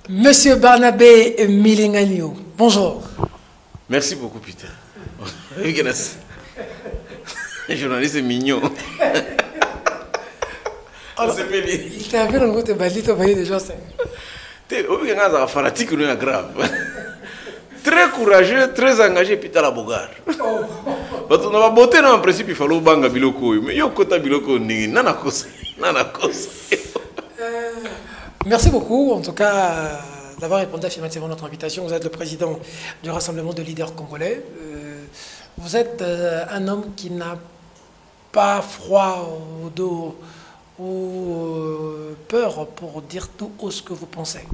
Monsieur Barnabé Milingagno, bonjour. Merci beaucoup, Peter. Le journaliste est mignon. Alors, il t'a vu dans le côté balito, déjà ça. Tu es fanatique, nous est grave. Très courageux, très engagé, Peter Labogar. Parce que dans la beauté, en principe, il faut banga biloko. Mais il y a kota biloko ni nana kosa. Merci beaucoup, en tout cas, d'avoir répondu affirmativement à notre invitation. Vous êtes le président du Rassemblement de leaders congolais. Vous êtes un homme qui n'a pas froid au dos ou peur pour dire tout haut ce que vous pensez.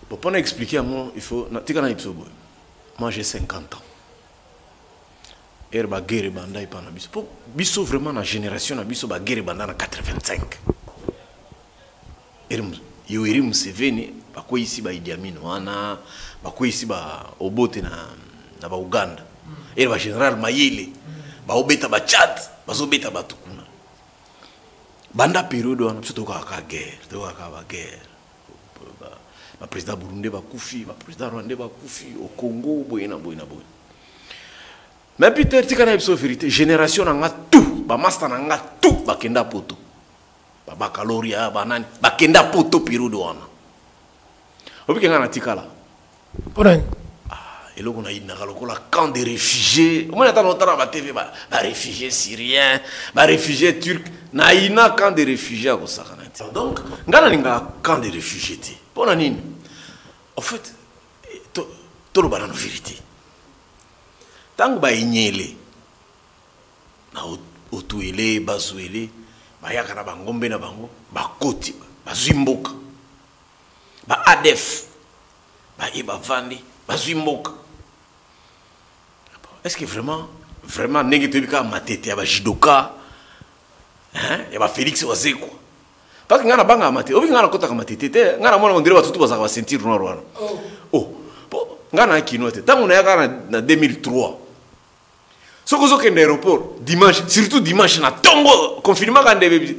Bon, pour expliquer à moi, il faut... Moi, j'ai 50 ans. Et la guerre banda est pas na biso. Biso vraiment la génération na biso ba guerre banda na 85. Yoweri Museveni bako ici ba Idi Amin wana bako ici ba Obote na ba Uganda. Et ba général Mayele ba obeta ba Tchad, ba obeta ba tukuna. Banda période wana biso to ka guerre, to ka ba guerre. Le président burundais va koufi, le président rwandais va koufi, au Congo, boyena. Mais Peter, tu connais la vérité, génération n'a tout, ba master n'a tout, ba kenda poto, ba baccalauréat, ba nani, ba kenda poto période wana. Obi kenga na tikala. Onan. Et là on a eu la camp de réfugiés. On a entendu ba TV ba réfugiés syriens, ba réfugiés turcs, na ina camp de réfugiés ko sakana. Donc, ngana ninga camp de réfugiés. En fait, tout le monde a la vérité. Tant que tu na otuele, bazuele, bayaka na bangombe na bango, bakoti, bazimboka, ba ADF, ba vandi, bazimboka. Est-ce que vraiment, négativement, matete, ya ba jidoka, hein, ya ba Félix Wazekwa. Parce que ngana banga mate, obi ngana kota kama tete, ngana mwana ondire batutu bazaka ba ceinture noire wana. Oh, ngana kinote. Tango na yaka na 2003. Soko zo kende aéroport dimanche, surtout dimanche na tongo confirmé quand ndebe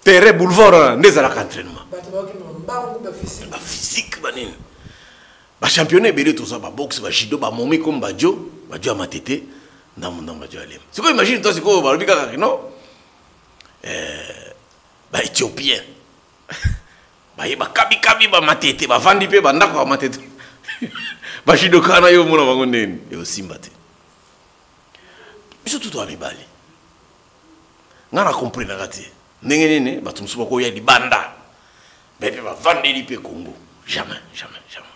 terrain boulevard ndezala entraînement. Ba physique banine. Ba championné belé tout ça, ba boxe, ba judo, ba momi comme ba jo matete, ndam ba jo alem. Siko imagine toi siko ba lobika non? Ba éthiopien ba kabi ba matete ba vandi pe ba ndako ba matete ba shidokana yo mona bango ndeni yo simba te biso tout ami bali ngana comprendre ngati ndenge nene ba tumsuba ko ya libanda bebe ba vandi lipe Congo jamais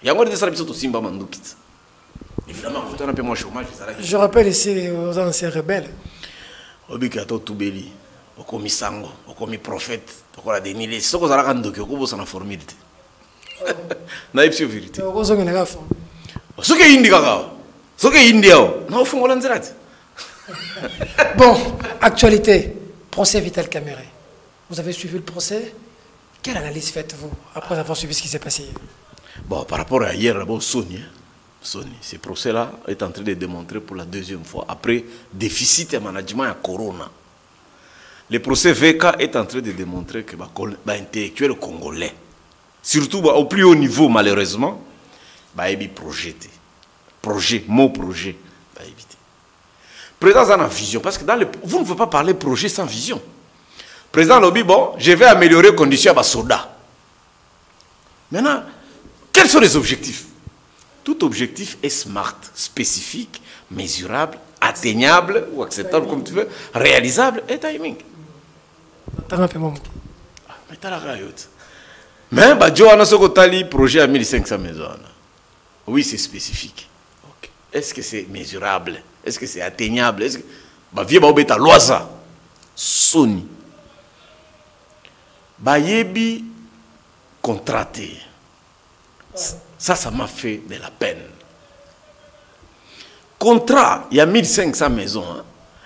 yango de ça biso to simba mandukitsa évidemment vous t'en peu moins chômage. Je rappelle ici aux anciens rebelles obika to tubeli okomi sango, okomi prophète, okola denile, ce que ça a rendu que vous avez formé. Naïf sur vérité. Ce qui est indien, ce qui est indien, non, faut qu'on l'enlève. Bon, actualité, procès Vital Kamerhe. Vous avez suivi le procès? Quelle analyse faites-vous après avoir suivi ce qui s'est passé? Bon, par rapport à hier, d'abord Sony, ce procès-là est en train de démontrer pour la deuxième fois, après déficit de management à Corona. Le procès VK est en train de démontrer que les intellectuels congolais, surtout au plus haut niveau malheureusement, sont projetés. Projet, mot projet, va éviter. Président a une vision, parce que vous ne pouvez pas parler projet sans vision. Président lobby, bon, je vais améliorer les conditions à ma soda. Maintenant, quels sont les objectifs? Tout objectif est smart, spécifique, mesurable, atteignable ou acceptable comme tu veux, réalisable et timing. Mais Badjo a un projet à 1500 maisons. Oui, c'est spécifique. Okay. Est-ce que c'est mesurable? Est-ce que c'est atteignable? Est-ce que vieux baobeta loisa Sony bayebi contraté. Ça m'a fait de la peine. Contrat, il y a 1500 maisons. Hein?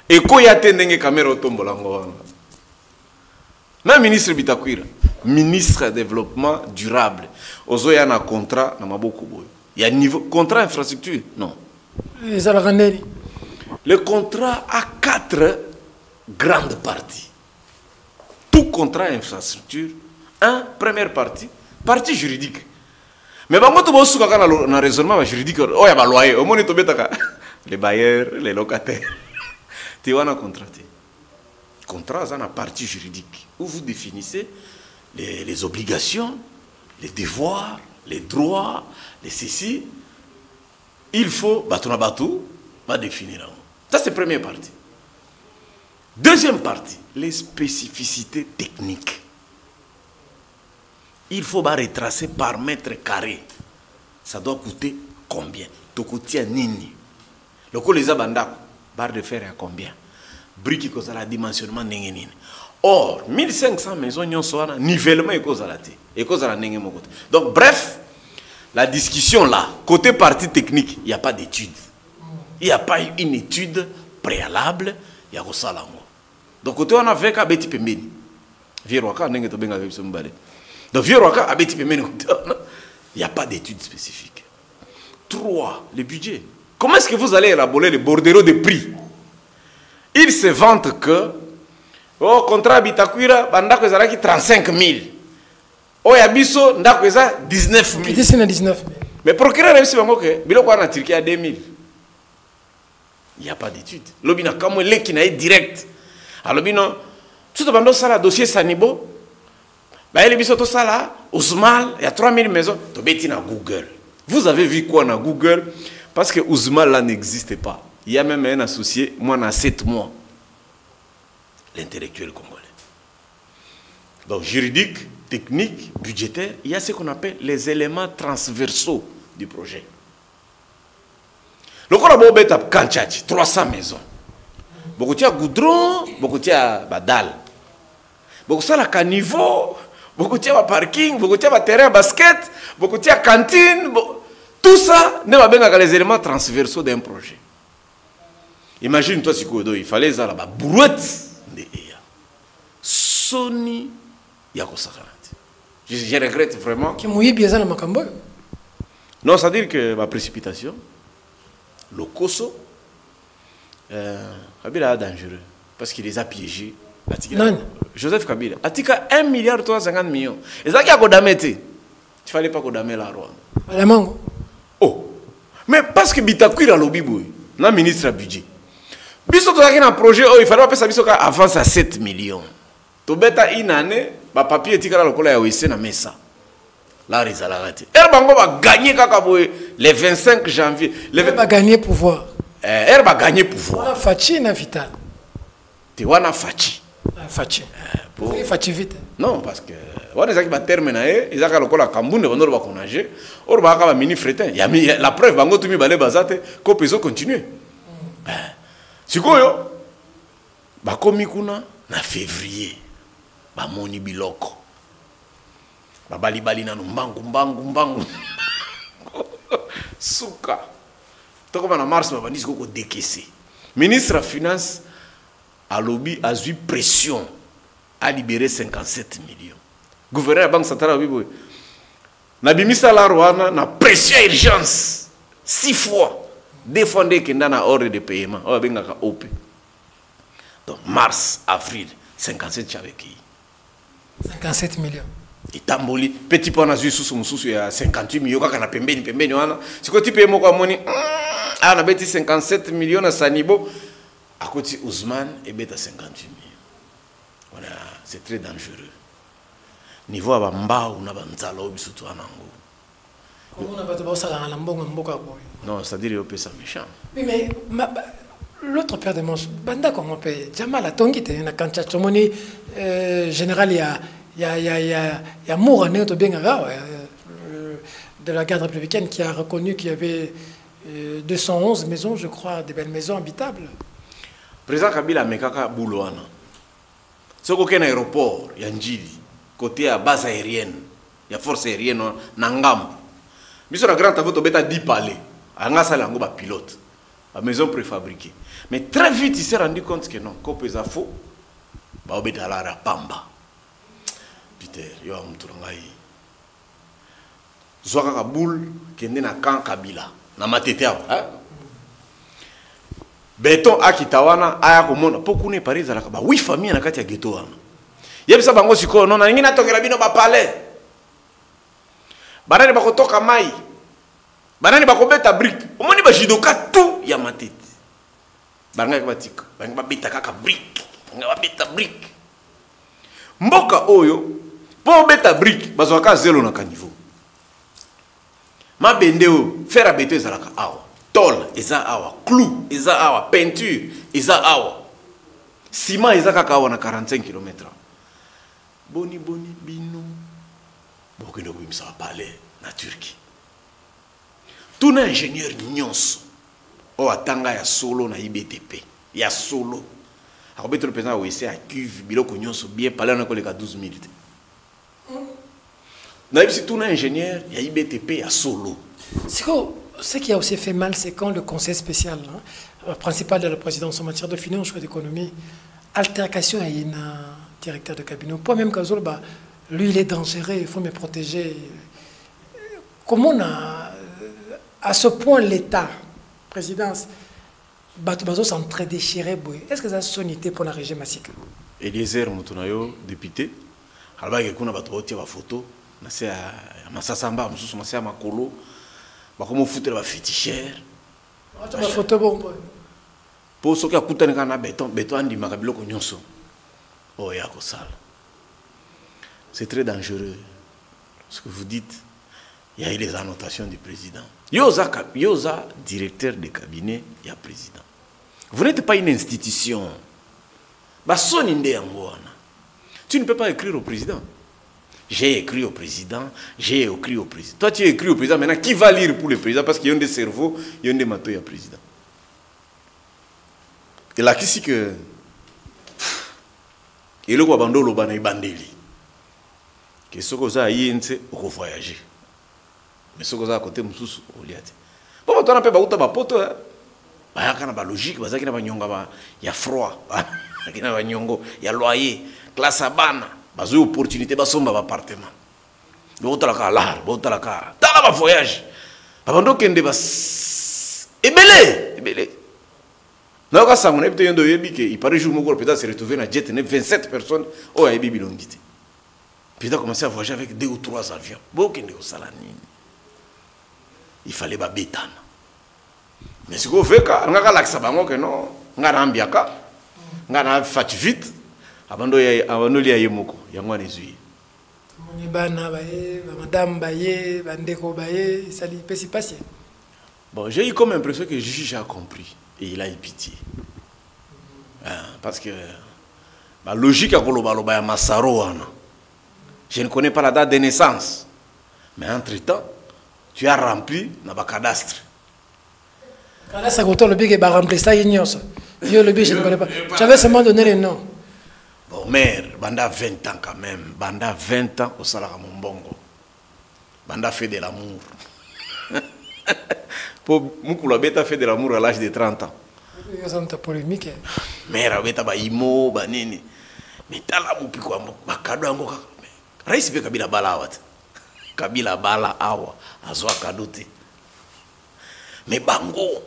Et quand il y a des caméras automobiles, même ministre Bitakwira, ministre de développement durable, il y a un contrat, il y a un niveau contrat infrastructure, non. Le contrat a 4 grandes parties. Tout contrat infrastructure, première partie juridique. Mais bango to bosuka kana na raisonnement juridique oh ya ba loyer au moins to betaka les bailleurs les locataires tu wana contraté contrat ça na partie juridique où vous définissez les obligations, les devoirs, les droits, les ceci. Il faut batona batou va définir. Ça c'est la première partie. Deuxième partie, les spécificités techniques. Il faut retracer par mètre carré. Ça doit coûter combien? Tokotia nini. Le coup les abandako, barre de fer à combien? Briques qui la dimensionnement nini. Or, 1500 maisons n'y sont pas nivellement et cause à la té. Et cause à la nenge mokote. Donc bref, la discussion là, côté partie technique, il n'y a pas d'étude. Il n'y a pas une étude préalable, il y a ça là. Donc côté on a fait qu'à beti pembeni. Viroaka nenge to benga bebso mbale. Donc Viroaka a beti pembeni. Il n'y a pas d'étude spécifique. 3. Le budget. Comment est-ce que vous allez élaborer le bordereau de prix? Il se vante que au contrat Bitakwira, bandako ezalaki 35 000. Oh yabiso ndako eza 19 000. Qui c'est 19 000. Mais procureur réussi bango que biloko na Turquie à 2 000. Il n'y a pas d'étude. Lobina kamo leki na direct. Alors bino tout bando sala dossier Sanibo. Ba ele biso to sala Ousmal, il y a 3 000 maisons. To beti na Google. Vous avez vu quoi na Google? Parce que Ousmal là n'existe pas. Il y a même un associé, moi, dans 7 mois. L'intellectuel congolais. Donc, juridique, technique, budgétaire, il y a ce qu'on appelle les éléments transversaux du projet. Le corps a beau être 300 maisons. Beaucoup de goudron, beaucoup de badal. Beaucoup de caniveau, beaucoup de parking, beaucoup de terrain basket, beaucoup de cantine. Tout ça n'est pas les éléments transversaux d'un projet. Imagine toi si il fallait ça là-bas brouette de Sony yako sakanati. Je regrette vraiment. Qui mouille bien ça dans Makambo. Non, ça veut dire que ma précipitation, le Koso, Kabila est dangereux parce qu'il les a piégés. Non. Joseph Kabila, Atika 1 milliard 350 millions. Et ça qui a kodamete. Il fallait pas kodamer la Rwanda. Oh, mais parce que Bitakwira lobby boy, na ministre à budget. Biso to un projet il fallait pas ça biso ka avance à 7 millions. To beta une année, ba papier tikala lokola ya wese na mesa. La rezala raté. Bango va gagner kaka boy le 25 janvier. Elle va gagner pouvoir. Elle va gagner pouvoir. On a Fachi na vital. Tu wana Fachi. Fachi. Fachi vite. Non parce que on est va terminer ils a lokola kambunde on va konager. Or ba ka mini fretin. La preuve bango tumi balé bazate ko peso continuer. Sikoyo bakomi kuna na février bamoni biloko babali na mbangu suka toko na mars babandisi ko décaisser. Ministre de finance a lobby a eu pression à libérer 57 millions. Gouverneur de la banque centrale bibo na bimisa la Rwanda na pression urgence 6 fois. Défendre qu'il y a un ordre de paiement. On va OP. Donc, mars, avril, 57 avec 57 millions. Et Tamboli, petit peu, on a vu sous il y a 58 millions. Quand on a payé, c'est quoi tu payes moi money? Ah, on a bêti 57 millions à Sanibo. À côté Ousmane, et bêta 58 millions. C'est très dangereux. Niveau à Bamba, on a Banzalo, Bisutu Anango. Non, c'est-à-dire que c'est méchant. Oui, mais l'autre père de manche, Banda, comment on peut. Jamal a tongi, il y a quand tu général, il y a Mourané, de la garde républicaine, qui a reconnu qu'il y avait 211 maisons, je crois, des belles maisons habitables. Président Kabila Mekaka Boulouana. Ce qu'il y a un aéroport, il y a un Njili, côté à base aérienne, il y a force aérienne, Nangam. Biso na grand travaux to beta 10 palais. Anga sala ngo ba pilote. Ba maison préfabriquée. Mais très vite il s'est rendu compte que non, ko pesa faux. Ba obeta la rapamba. Peter, yo amturangai. Zoaka Kaboul kende na camp Kabila. Na matete awa, hein? Beton akitawana aya komona pokune Paris ala ba 8 familles na kati ya ghetto wana. Yebisa bango siko non na ngina tokela bino ba palais. banani bakotoka mai, banani bakobeta brique, omoni ba judoka tout ya matete. Banga batika, banga beta kaka brique, banga beta brique. Mboka oyo po beta brique bazwaka zelo na kaniveau. Mabende o fer à béton ezalaka awa, tôle eza awa, clou eza awa, peinture eza awa. Ciment ezaka awa na 45 km. Boni bino. Bokende kubimisa palais na Turquie. Tout na ingénieur nyonso o atanga ya solo na IBTP, ya solo. Akobeto le président OEC a cuve biloko nyonso bien palais na koleka 12 000. Na ibisi tout na ingénieur ya IBTP ya solo. Ce qui a aussi fait mal, c'est quand le conseil spécial, principal de la présidence en matière de finances ou d'économie, altercation à un directeur de cabinet. Pas même Kazol, lui il est dangereux, il faut me protéger. Comment on a, à ce point l'État, présidence, Bato s'en très déchiré, est-ce que ça a sonité pour la région massique? Eliezer Moutonayo, député, alors qu'il y a une photo, c'est à Massasamba, c'est à Makolo, comment foutre la fétichère. La photo bon. Pour ceux qui ont coûté un béton, dit Makabilo Kognonso. Oh, Yakosal. C'est très dangereux. Ce que vous dites, il y a eu les annotations du président. Yoza, directeur de cabinet, il y a président. Vous n'êtes pas une institution. Tu ne peux pas écrire au président. J'ai écrit au président, j'ai écrit au président. Toi, tu as écrit au président. Maintenant, qui va lire pour le président? Parce qu'il y a des cerveaux, il y a des matos, il y a président. Et là, qui c'est que... Et le Wabando, le Bana, il bandeli. Que ce que ça a eu, c'est au voyager. Mais ce que ça a côté, Moussous, au liate. Bon, tu as un peu de poto, hein. Il y a logique, il y a froid, il y a loyer, classe à banne. Bazo opportunité basomba appartement. Botala lar, botala ka. Tala ba voyage. Babando kende bas. Ebele. Na ka sangona ebite yondo yebi ke il paraît jour moko peut-être se retrouver na jet 27 personnes oh ya bibi longité. Puis il a commencé à voyager avec 2 ou 3 avions. Bokende au salani. Il fallait ba betana. Mais ce qu'on fait ka ngaka laksa bango ke non, ngana ambiaka. Ngana fati vite. Abando lia yemoko yango anezui bana baye madame baye bandeko baye sali pesi passé. Bon, j'ai eu comme impression que Juju a compris et il a eu pitié. Parce que la logique à Kolobaloba ya Masaro wana. Je ne connais pas la date de naissance. Mais entre-temps, tu as rempli na ba cadastre. Cadastre quand le big est rempli ça ignoce. Yo le big je ne connais pas. J'avais seulement donné les noms. Bon, mère, Banda 20 ans quand même. Banda 20 ans au Salara Mombongo. Banda fait de l'amour. Pour Moukoula Beta fait de l'amour à l'âge de 30 ans. C'est polémique. Mère, Beta Baimo, Banini. Mais t'as la moupi quoi, Bakado Angoka. Raïs Be Kabila Bala Awat. Kabila Bala Awa. Azwa Kadote. Mais Bango.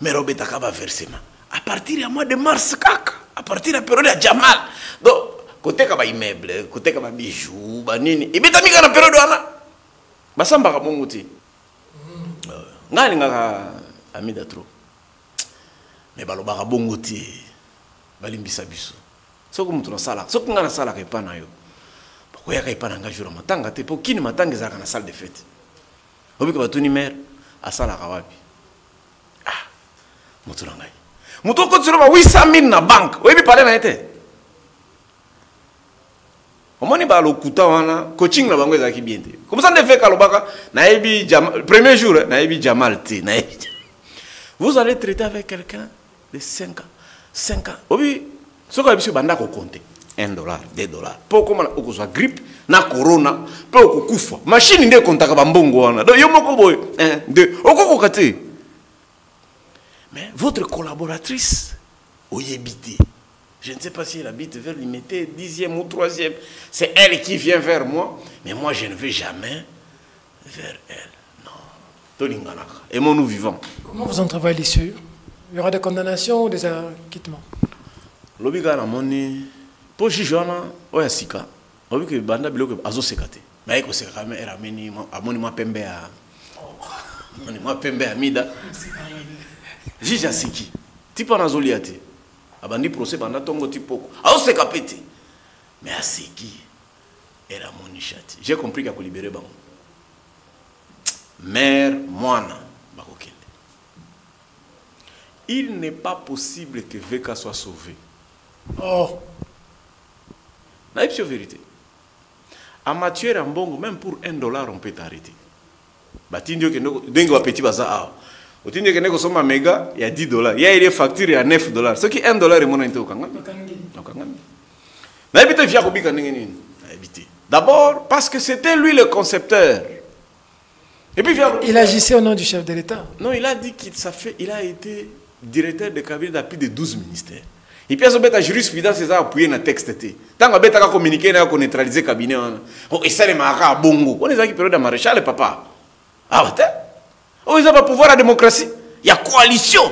Mère, Beta Kaba versement. À partir du mois de mars, kaka. À partir de la période de Jamal. Donc, côté kaba immeuble, côté kaba bijoux, banini. Et bien, t'as mis la période de Anna. Basamba kabongote. Ngali ngaka amida trop. Mais balobaka bongote. Balimbisa biso. Soko mutu na sala. Soko ngana sala ka ipana yo. Bakoya ka ipana nga jura matanga te. Po kini matanga ezaka na salle de fête. Obika batuni mère asala ka wapi. Ah. Mutu na ngai. Mutu ko tsiro ba 800 000 na banque. Oyebi pale na ete. Omoni ba lokuta wana coaching na bango ezaki bien te. Comme ça ne fait kalobaka na yebi premier jour na yebi Jamal te na yebi. Vous allez traiter avec quelqu'un de 5 ans. 5 ans. Obi soko biso banda ko compter $1, $2. Pour comment on soit grippe na corona, pour ko kufa. Machine nde kontaka ba mbongo wana. Donc yo moko boy 1 2 okoko kate. Mais votre collaboratrice oyebité. Je ne sais pas si elle habite vers l'imité 10e ou 3e. C'est elle qui vient vers moi, mais moi je ne vais jamais vers elle. Non. Et moi nous vivons. Comment vous entrevoyez l'issue? Il y aura des condamnations ou des acquittements? Lobiga na moni pour Jijona oya sika. Obi que banda biloko azo sekate. Mais il s'est ramé à mon pembe à mon pembe à mida. Jija siki. Tipo na zoliate. Abandi procès banda tongo tipoko. Ah c'est capité. Mais à siki era mon chati. J'ai compris qu'il a libéré bango. Mère moana bakokende. Il n'est pas possible que Veka soit sauvé. Oh. Naïf sur vérité. À Mathieu Rambongo, même pour $1, on peut t'arrêter. Batindio que nous dengo petit bazar. Au tindio que nous sommes à méga, il y a $10. Il y a des factures, il y a $9. Ce qui est $1 est mon intérêt au Kangam. Naïf te via Kobi Kanengeni. D'abord, parce que c'était lui le concepteur. Et puis, il agissait au nom du chef de l'État. Non, il a dit qu'il a été directeur de cabinet dans plus de 12 ministères. Et puis, il a jurisprudence, il a appuyé dans le texte. Tant qu'il a communiqué, il a neutralisé le cabinet. Et ça, il a bongo. On est qui période de maréchal, papa. Ah, ouais. Ils ont pas pouvoir à la démocratie. Il y a coalition.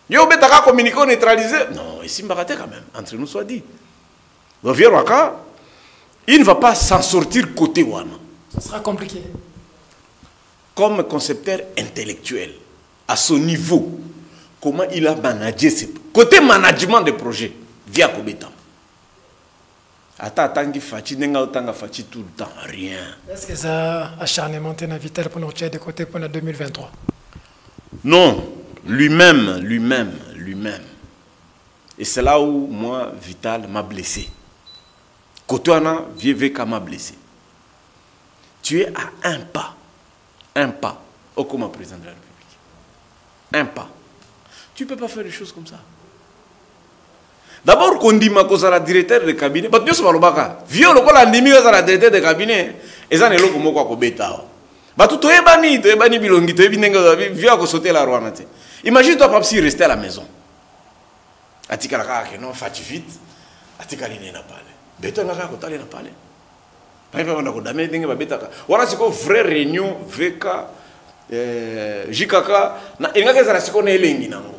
Il a communiqué, neutralisé. Non, ici, il quand même. Entre nous, soit dit. Donc, il ne va pas s'en sortir côté Wana. Ça sera compliqué. Comme concepteur intellectuel, à son niveau, comment il a managé ce côté management de projet via Kobeta. Attends, Fachi tout le temps, rien. Est-ce que ça acharnement est vital pour nous tirer de côté pour 2023? Non, lui-même. Et c'est là où moi, Vital m'a blessé. Kotoana, Vieveka m'a blessé. Tu es à un pas au comme président de la République. Un pas. Tu ne peux pas faire des choses comme ça. D'abord, qu'on dit que c'est la directeur de cabinet. Mais tu sais pas, vieux le quoi la nimi c'est la directeur de cabinet. Et ça n'est pas comme quoi bêta. Bah tout est banni bilongi, tu es binenga vieux à sauter la roi nate. Imagine toi pas si rester à la maison. Atikala ka non fati vite. Atikali ne na parler. Bêta na ka ko tali na parler. Voilà c'est quoi vraie réunion VK JKK na ingaka za siko na elengi nango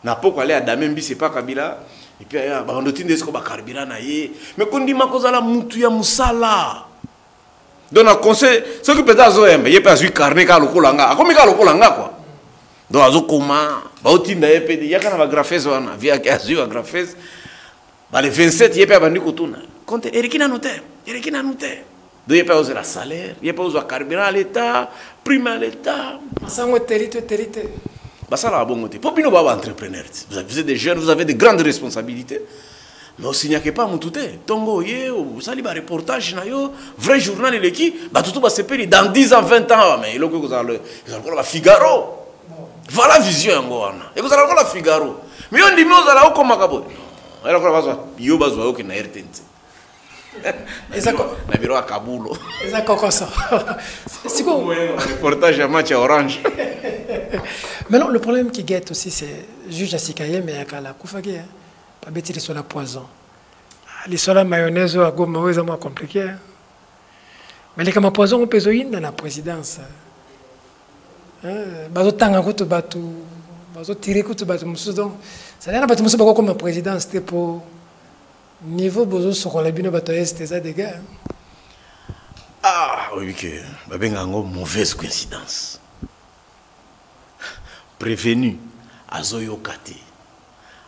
na poko aller à Damembi c'est pas Kabila et puis ya ba ndotinde siko ba carburant na ye mais kondi makozala mutu ya musala donc na conseil ce qui peut azo yembe ye pas carnet ka lokolanga akomi ka lokolanga quoi donc azo koma ba otinda ye pedi ya kana ba graphes wana via ka azu ba graphes ba le 27 ye pe bandi kotuna compte Erikina notaire. Donc il n'y a pas besoin de salaire, il n'y a pas besoin de carburant à l'État, prime à l'État. Ça va être ça là bon côté. Pour nous entrepreneurs, vous êtes des jeunes, vous avez de grandes responsabilités. Mais aussi il n'y a pas mon tout est. Tongo yé, vous allez un reportage na yo, vrai journal il est qui, bah tout va se payer dans 10 ans, 20 ans, mais il vous allez la Figaro. Voilà vision ngwana. Et vous allez la Figaro. Mais on dit nous allons comme makabo. Alors quoi va yo bazwa yo que na RTNC. Na biro à Kabulo. C'est quoi un reportage à match à Orange. Mais non, le problème qui guette aussi, c'est juge Asikaye, mais à la Koufagé. Pas bêtir sur la poison. Les sur la mayonnaise, à Goma, c'est moins compliqué. Mais les comme poison, on peut dans la présidence. Bazo tanga kutu batu, bazo tirer kutu batu musudo. Ça n'a pas de musudo comme président, c'était pour niveau bozo sokola bino bato est ça des gars. Ah oui que babenga ngo mauvaise coïncidence. Prévenu azoyo kate.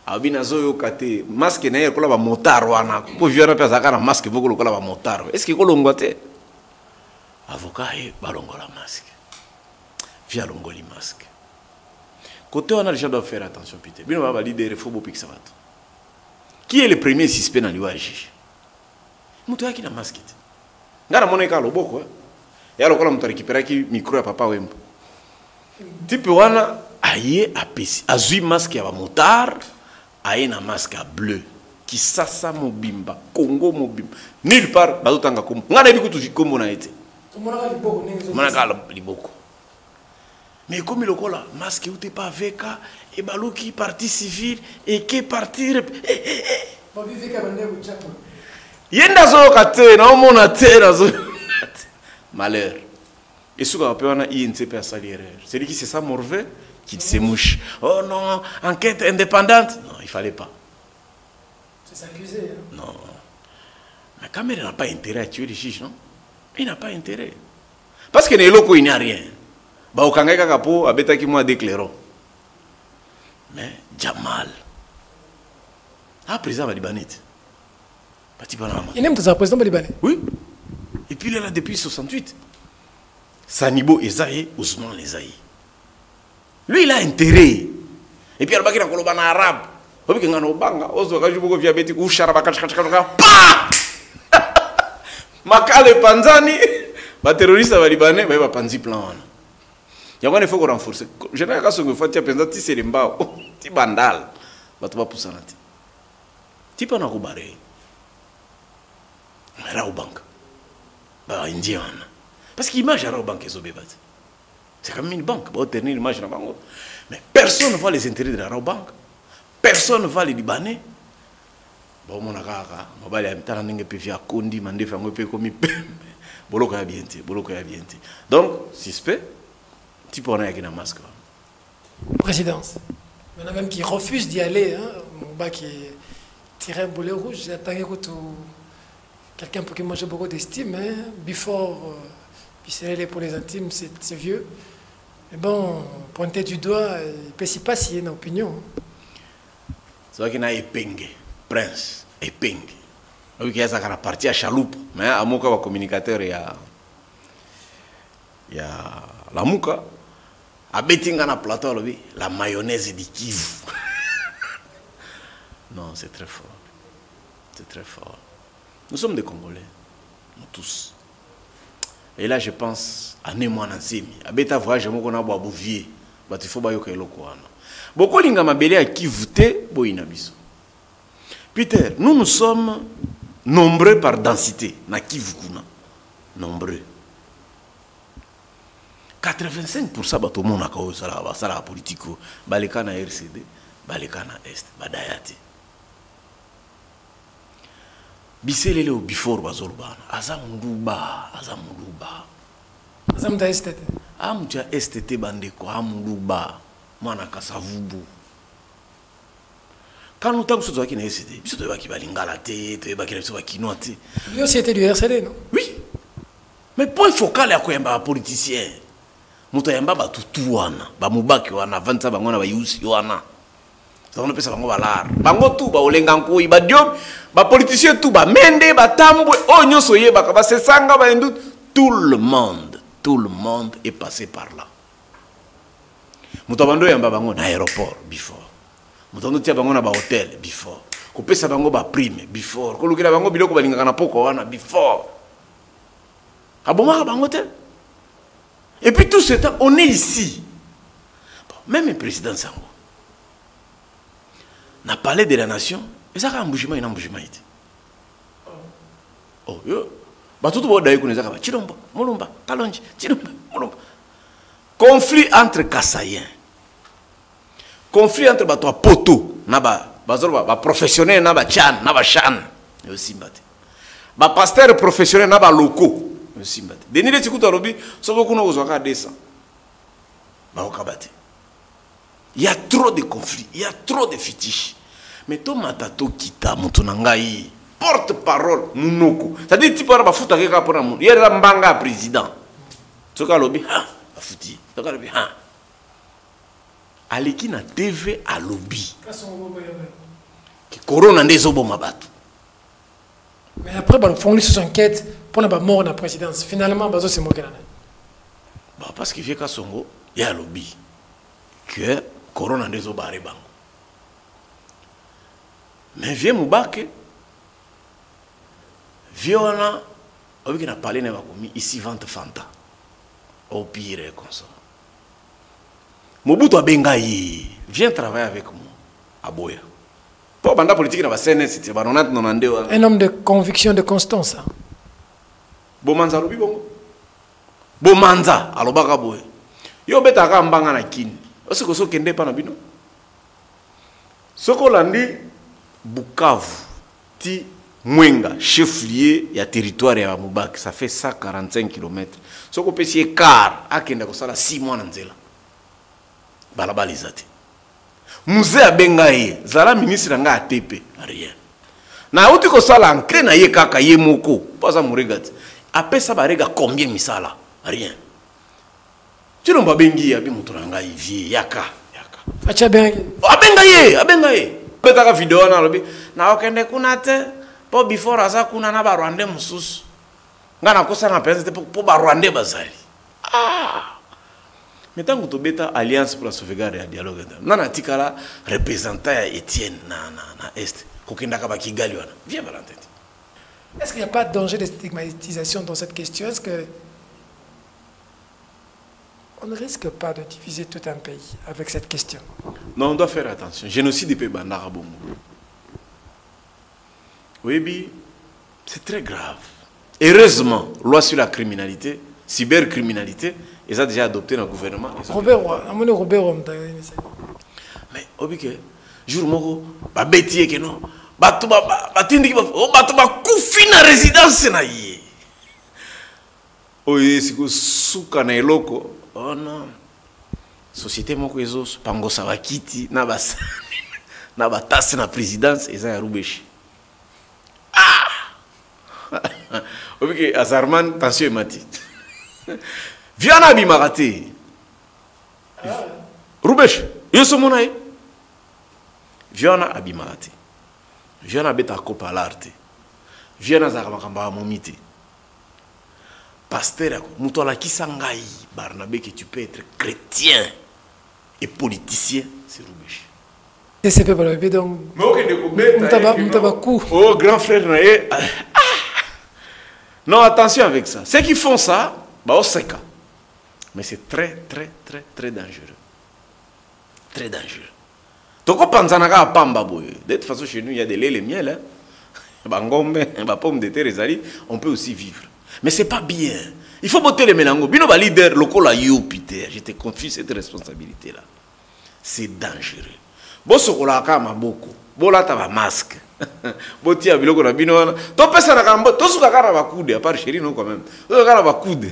Abina azoyo kate masque na yekola ba motard wana. Ko viona pesa kana masque boko kola ba motard. Est-ce que ko longwate? Avocat e balongola masque. Via longoli masque. Côté on a les gens doivent faire attention Peter. Bino ba leader il faut bo pixavat. Qui est le premier suspect dans l'UAG? Moutou qui na masque. Ngara moneka loboko. Ya lokola mtu récupérer ki micro ya papa wembo. Type wana aye apesi azui masque ya ba motard, aye na masque bleu. Qui sasa mobimba, Congo mobimba. Nulle part bazotanga kombo. Ngana bi kutu kombo na été. Monaka liboko. Mais comme le cola, masque ou t'es pas avec et baloki parti civil et qui partir. Yenda zo kate na omona terre zo. Malheur. Et ce qu'on appelle un INCP à salaire. C'est lui qui c'est ça morveux qui se mouche. Oh non, enquête indépendante. Non, il fallait pas. C'est s'accuser. Non. Mais Cameroun n'a pas intérêt à tuer les juges, non? Il n'a pas intérêt. Parce que il n'y a rien. Bah, au Kanga Kakapo, abeta qui moi déclarant. Mais Jamal. Ah, président Libanais. Il aime tout président Libanais. Oui. Et puis il est là depuis 68. Sanibo Ezaïe, Ousmane Ezaïe. Lui, il a intérêt. Et puis il y a un en arabe. Il y a un banga. Makale Panzani. Les terroristes libanais, ils ont plan. Il y a un faut renforcer. Je n'ai pas dit que tu es un bandal. Tu vas pousser. Tu peux pas barrer. Mais là, au banque. Indien. Parce qu'il l'image à la banque. C'est comme une banque. Mais personne ne voit les intérêts de la banque. Personne ne voit les Libanais. Bon, mon agara, on va aller à la Kondi, Mandé, Fangope, comme Boloka bien. Donc, suspect, tu peux en avoir une masque. Présidence. Il y en a même qui refusent d'y aller. Hein. Mon bas qui tirait un boulet rouge. J'attendais que quelqu'un pour qui moi j'ai beaucoup d'estime. Hein. Before, puis c'est pour les intimes, c'est vieux. Mais bon, pointer du doigt, il ne peut pas s'il y a une opinion. C'est vrai qu'il y a Epenge, Prince, Epenge. Oui, il y a une partie à chaloupe. Mais à Mouka, le communicateur, il y a la Mouka. À Bettinga, na plateau, la mayonnaise du Kivu. Non, c'est très fort. C'est très fort. Nous sommes des Congolais. Nous tous. Et là, je pense à Némoan Ansemi. À Beta voyage, je suis à Bouvier. Il faut que je beaucoup de gens qui votent pour Inabiso. Peter, nous sommes nombreux par densité. Na Kivukuna. Nombreux. 85% de tout le monde a la politique. Baleka na RCD, Baleka na Est, Badayati. Biselele au before bazolbana. Azamunduba. Azam da Est. Amuja STT bandeko, Amunduba. Mwana kasavubu. Quand nous sommes sur la RCD, nous sommes sur la RCD. Lui aussi était du RCD, non? Oui. Mais point focal à quoi un politicien. Moutayamba ba tutuana, ba mubaki wana, vanza bangona ba yusi wana. Ça on appelle ça bango balar. Bango tout ba olenga nkoi ba diom, ba politicien tout ba mende ba tambwe, o nyoso yeba ka ba sesanga ba ndu, tout le monde est passé par là. Mutabando yamba bango na aéroport before. Mutando tia bango na ba hôtel before. Kopesa bango ba prime before. Kolukila bango biloko balinga na poko wana before. Aboma bango te. Et puis tout ce temps, on est ici. Bon, même le président Sango n'a parlé de la nation. Et ça a un bougement, il y a un bougement. Oh, yo. Bah, tout le monde a dit qu'on est à Chilomba, Molomba, Kalonji, Chilomba, Molomba. Conflit entre Kassaïens. Conflit entre toi, Poto, Naba, professionnel, Naba Chan, Naba Chan. Et aussi, bah, pasteur professionnel, Naba Loko. Il y a trop de conflits, il y a trop de fétiches. Mais toi, Matato Kita, Moutonangaï, porte-parole, Mounoko. C'est-à-dire, tu peux avoir foutu à quelqu'un pour un monde. Il y a un banga président. Tu as lobby, ah, foutu. Tu as lobby, ah. Aleki na TV à lobby. Que Corona n'est pas bon, mais après, ils font une enquête pour la mort de la présidence. Finalement, c'est moi qui l'en ai. Parce qu'il y a Songo, il y a un lobby. Que Corona n'est pas bon. Mais viens Moubake. Viens, on a parlé de ici, vente Fanta. Au pire, comme ça. Mobutu Abengaï, viens travailler avec moi à Boya. Un homme de conviction, de constance. Bomanza lobi bongo. Bomanza alobaka boye. Yo betaka mbanga na kini. Osiko so kende pa na bino. Soko landi Bukavu ti Mwenga, chef-lieu ya territoire ya Mubaki, ça fait 145 km. Soko pesi car akenda ko sala 6 mois na nzela. Balabalizate. Musée Abengaye, Zala ministre nga ATP, rien. Na uti ko sala ankre na ye kaka ye moko, pas ça mouregati. Après ça, barega combien misala? Rien. Tu n'as pas bengi, abi muturanga vie yaka. Facha bien. Abengaye. Betaka vidéo na lobi. Na okende kuna te. Po before asa kuna na ba Rwanda mususu. Ngana kosa na pesa te po ba Rwanda bazali. Maintenant que tu beta alliance pour la sauvegarde et le dialogue, nana tikala représentant Étienne na est. Kokenda ka ba Kigali wana. Viens Valentin. Est-ce qu'il n'y a pas de danger de stigmatisation dans cette question? Est-ce que on ne risque pas de diviser tout un pays avec cette question? Non, on doit faire attention. Génocide des pays bandara bongo. Oui, c'est très grave. Heureusement, loi sur la criminalité, cybercriminalité, ils ont déjà adopté dans le gouvernement. Robert, mais obike, jour moko, ba bêtier que non, batu batindi batu ba kufi na résidence na yé. Oye, siko suka na eloko. Oh non. Société moko ezo pango sabakiti na bas na batasi na présidence eza ya rubeshi. Obike Azarman tension mati. Viana bimarate. Rubesh, yoso monae. Viana abimarate. Viana beta kopa l'arte. Viana zakamakamba momite. Pasteur, mutola kisangai Barnabé que tu peux être chrétien et politicien, c'est Rubesh. C'est pas le but donc. Oh grand frère, non attention avec ça. Ceux qui font ça, bah c'est cas. Mais c'est très dangereux. Très dangereux. Donc on pense à pamba boy. De toute façon chez nous il y a des lait et miel, hein. Bangombe, ba pomme de terre ezali, on peut aussi vivre. Mais c'est pas bien. Il faut botter les mélanges. Bino ba leader lokola yo Peter, je te confie cette responsabilité là. C'est dangereux. Bo sokola ka maboko. Bo lata ba masque. Bo tia biloko na bino wana. To pesa na kambo, to suka kana ba coude à part chéri non quand même. To kana ba coude.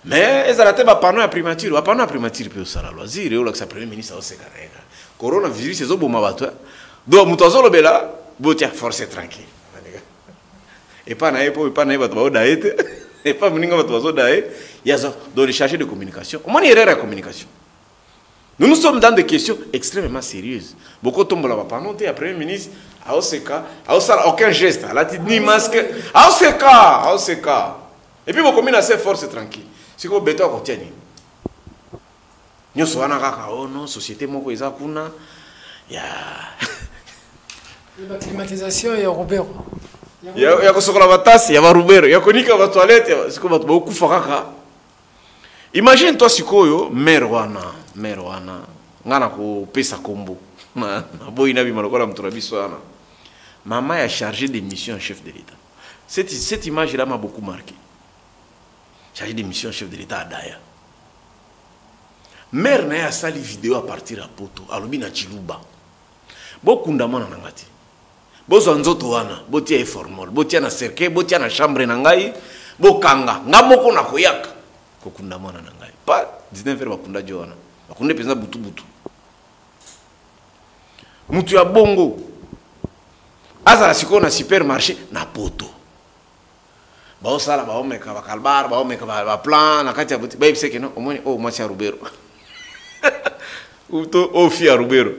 Mais ezala te ba panneau ya primature, ba panneau ya primature pe osala loisir et o la que sa premier ministre o sekareka. Coronavirus ezo boma bato. Do muto azolo bela, bo tia force tranquille. Et pas naïe pour pas naïe bato daete. Et pas muninga bato bazo dae. Yazo do les chargés de communication. Au moins il y a la communication. Nous sommes dans des questions extrêmement sérieuses. Beaucoup de gens pas monter après le ministre, à Oseka, aucun geste, à la ni masque, à Oseka. Et puis beaucoup de assez force tranquille. C'est quoi béton qu'on tient. Nous sommes en non société moko eza kuna ya. La climatisation et Robert. Il y a que sur la batasse, il y a Robert, il y a konika ba toilette, c'est comme beaucoup fakaka. Imagine toi sikoyo maire wana ngana ko pesa kombo na boy na bima lokola mtu rabiso wana maman est chargée de mission en chef de l'État. Cette image là m'a beaucoup marqué. Chargée de mission en chef de l'État à Daya. Maire na ya sali vidéo à partir à poto alobi na Chiluba. Beaucoup ndamana na ngati. Bozo nzoto wana botia informal botia na cercle botia na chambre na ngai bokanga ngamoko na koyaka kokunda mwana na ngai pas 19 heures bakunda jona bakunde penza butu mutu ya bongo azala siko na supermarché na poto ba osala ba omeka ba kalbar ba omeka ba plan na kati ya buti ba ibiseke no omoni o mwachi ya Rubero uto o fi ya Rubero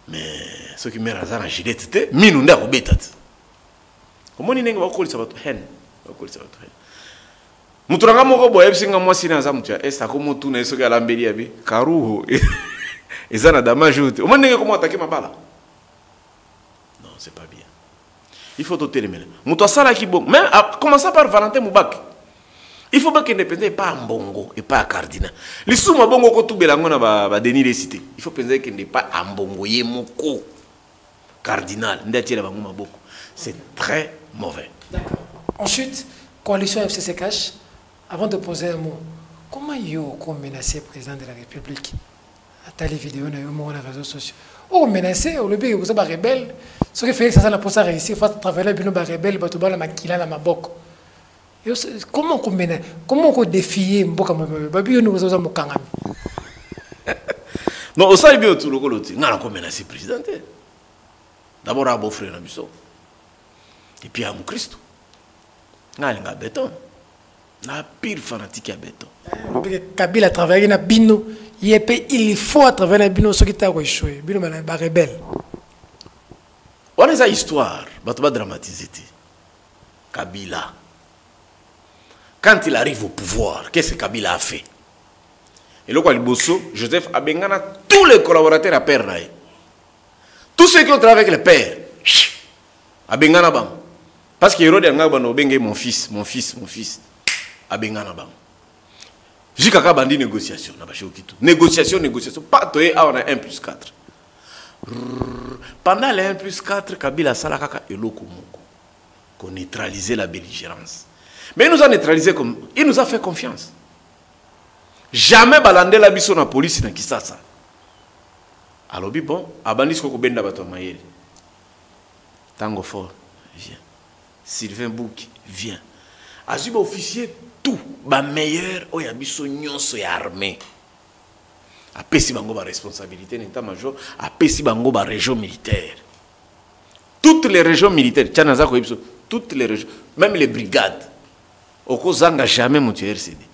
mais ce qui mera zana gilette te minu nda ko betat omoni nenga ba kolisa batu hen ba kolisa batu hen muturanga moko boye bisinga mwasi na za mutu ya esta ko mutu na esoka la mbeli ya bi karuho ezana damajute omoni comment attaquer mabala. Non, c'est pas bien. Il faut doter les mêmes. Mutu asala ki bon même commencer par Valentin Mubak. Il faut pas qu'il ne pense pas en bongo et pas à cardinal. Les souma bongo ko tubela ngona ba Denis les cité. Il faut penser qu'il n'est pas en bongo yemoko cardinal ndatiela bango maboko. C'est très mauvais. D'accord. Ensuite, coalition FCC Cash. Avant de poser un mot, comment yo menacé le président de la République à les vidéos sur les réseaux sociaux? Oh, menacé, au lieu de vous avez rebelle, ce qui fait que ça n'a pas réussi, il faut travailler avec les rebelles, il faut maquiller la maboko. Comment on menace? Comment on défie Mboka Babi nous avons Mokangami? Non, au sein de tout le monde, on a menacé le président. D'abord, à beau frère Nabiso. Et puis à mon Christ. Nga béton. La pire fanatique à béton. Kabila a travaillé dans Bino. Il faut travailler dans Bino, ce qui t'a échoué. Bino est un rebelle. On a une histoire, on va dramatiser. Kabila. Quand il arrive au pouvoir, qu'est-ce que Kabila a fait? Et là, Joseph Abengana, tous les collaborateurs à Père Naï. Tous ceux qui ont travaillé avec le père, Abengana Bang. Parce que Hérode Angabano Bengé, mon fils. Abengana Bang. Jusqu'à quand bandi négociation, négociation. Pas toi, on a 1+4. Pendant les 1+4, Kabila Salakaka et Lokomoko, qu'on neutralisait la belligérance. Mais il nous a neutralisé comme. Il nous a fait confiance. Jamais balandé la biso na police na Kisasa. Alors, bon, Abandis Koko Benda Bato Mayeri. Tango Fort, viens. Sylvain Bouk, viens. Azub officier, tout, ba meilleur, oyabiso nyonso ya armée. Apesi bango ba responsabilité d'état-major, apesi bango ba région militaire. Toutes les régions militaires, toutes les régions, même les brigades, Okozanga jamais mon RCD.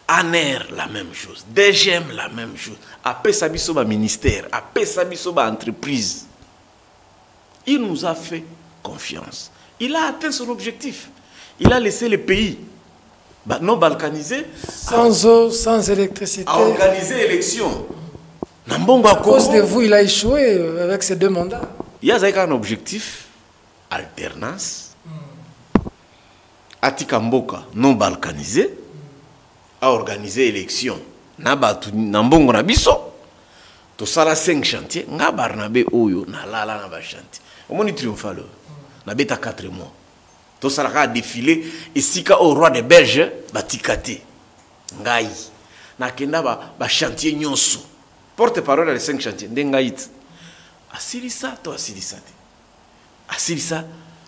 ANER, la même chose. DGM, la même chose. Apesi biso ba ministère, apesi biso ba entreprise. Il nous a fait confiance. Il a atteint son objectif. Il a laissé le pays non balkanisé. Sans eau, sans électricité. A organisé l'élection. À cause de vous, il a échoué avec ses 2 mandats. Il y a un objectif, alternance. Atikamboka non balkanisé. A organisé l'élection. Nambongo na biso. To sala 5 chantiers. Nga Barnabé Oyo na lala na ba chantier. Au moins triomphal. Na beta 4 mois. Tout ça a défilé et si au roi des berges batikate ngai na kenda ba chantier nyonso porte-parole les 5 chantiers ndengait asilisa to asilisate asilisa